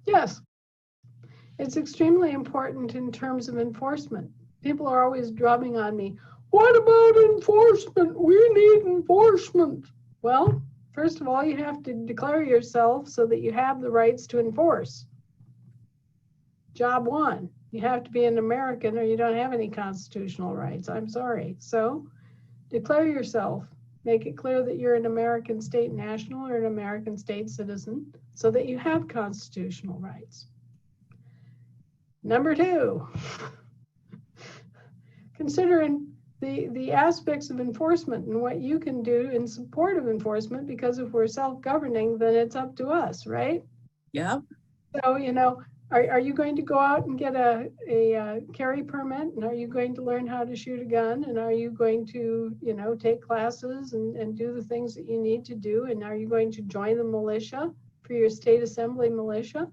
Yes, it's extremely important in terms of enforcement. People are always drumming on me. What about enforcement? We need enforcement. Well, first of all, you have to declare yourself so that you have the rights to enforce. Job one, you have to be an American or you don't have any constitutional rights. I'm sorry. So declare yourself. Make it clear that you're an American state national or an American state citizen so that you have constitutional rights. Number two, considering the aspects of enforcement and what you can do in support of enforcement, because if we're self-governing, then it's up to us, right? Yeah. So, are you going to go out and get a carry permit? And are you going to learn how to shoot a gun? And are you going to, take classes and do the things that you need to do? And are you going to join the militia for your state assembly militia?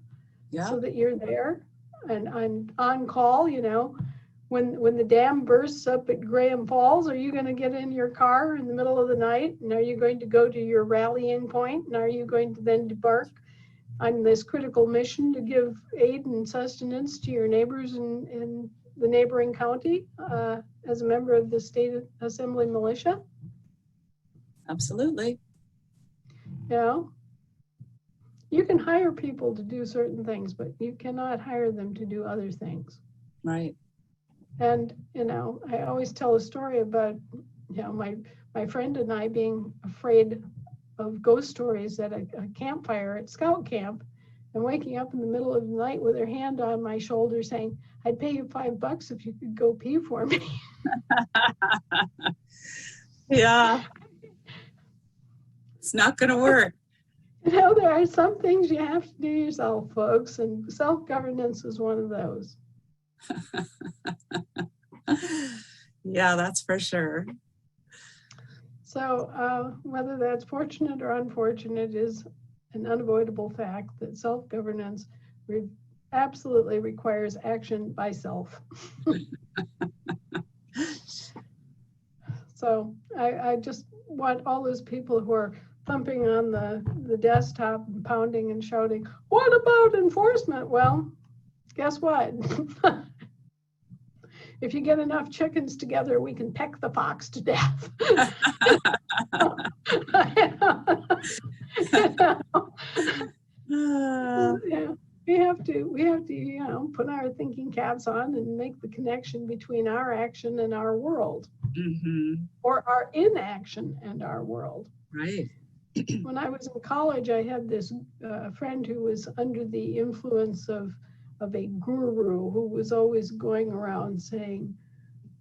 Yeah. So that you're there and on call, when the dam bursts up at Graham Falls, are you going to get in your car in the middle of the night? And are you going to go to your rallying point? And are you going to then debark on this critical mission to give aid and sustenance to your neighbors in the neighboring county as a member of the state assembly militia? Absolutely. You can hire people to do certain things, but you cannot hire them to do other things. Right. And, I always tell a story about, my friend and I being afraid of ghost stories at a campfire at scout camp and waking up in the middle of the night with her hand on my shoulder saying, I'd pay you $5 if you could go pee for me. Yeah. It's not going to work. There are some things you have to do yourself, folks, and self-governance is one of those. Yeah, that's for sure. So whether that's fortunate or unfortunate is an unavoidable fact that self-governance absolutely requires action by self. So I just want all those people who are thumping on the desktop and pounding and shouting, what about enforcement? Well, guess what? If you get enough chickens together, we can peck the fox to death. Yeah, we have to, put our thinking caps on and make the connection between our action and our world, or our inaction and our world. Right. When I was in college, I had this friend who was under the influence of a guru who was always going around saying,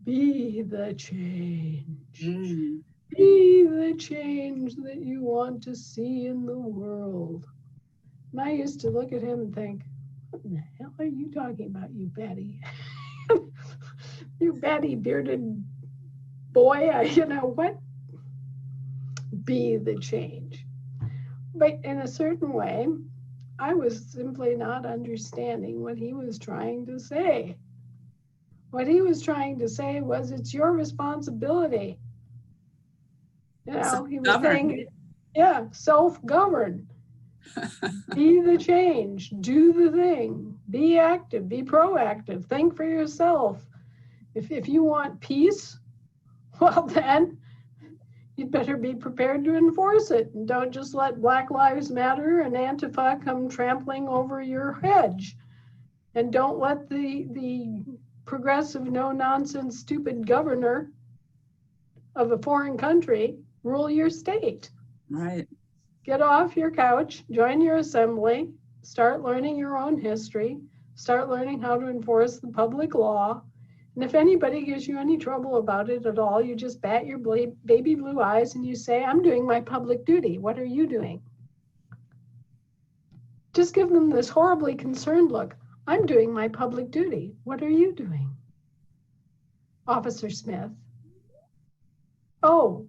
be the change. Be the change that you want to see in the world. And I used to look at him and think, what the hell are you talking about, you batty? You batty bearded boy, what? Be the change. But in a certain way, I was simply not understanding what he was trying to say. What he was trying to say was, it's your responsibility. He was saying, self-govern. Be the change, do the thing, be active, be proactive, think for yourself. If you want peace, well then, you'd better be prepared to enforce it, and don't just let Black Lives Matter and Antifa come trampling over your hedge. And don't let the progressive, no-nonsense, stupid governor of a foreign country rule your state. Right. Get off your couch, join your assembly, start learning your own history, start learning how to enforce the public law. And if anybody gives you any trouble about it at all, you just bat your baby blue eyes and you say, I'm doing my public duty. What are you doing? Just give them this horribly concerned look. I'm doing my public duty. What are you doing? Officer Smith. Oh,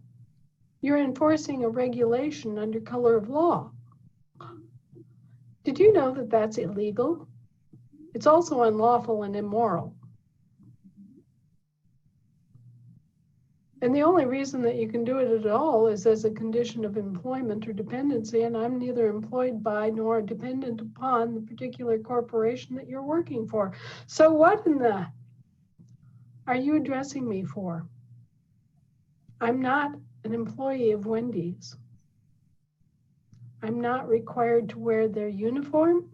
you're enforcing a regulation under color of law. Did you know that that's illegal? It's also unlawful and immoral. And the only reason that you can do it at all is as a condition of employment or dependency, and I'm neither employed by nor dependent upon the particular corporation that you're working for. So what in the are you addressing me for? I'm not an employee of Wendy's. I'm not required to wear their uniform.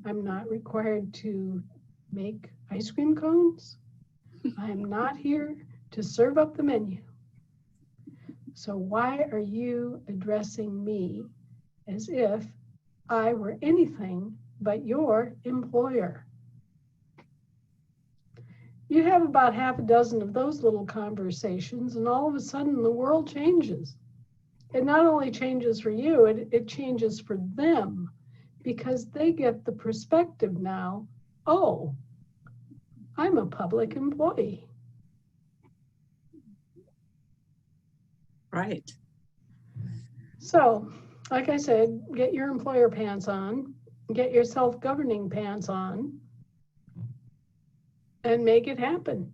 I'm not required to make ice cream cones. I'm not here to serve up the menu. So why are you addressing me as if I were anything but your employer? You have about half a dozen of those little conversations, and all of a sudden the world changes. It not only changes for you, it changes for them, because they get the perspective now, oh, I'm a public employee. Right. So, like I said, get your employer pants on, get your self-governing pants on, and make it happen.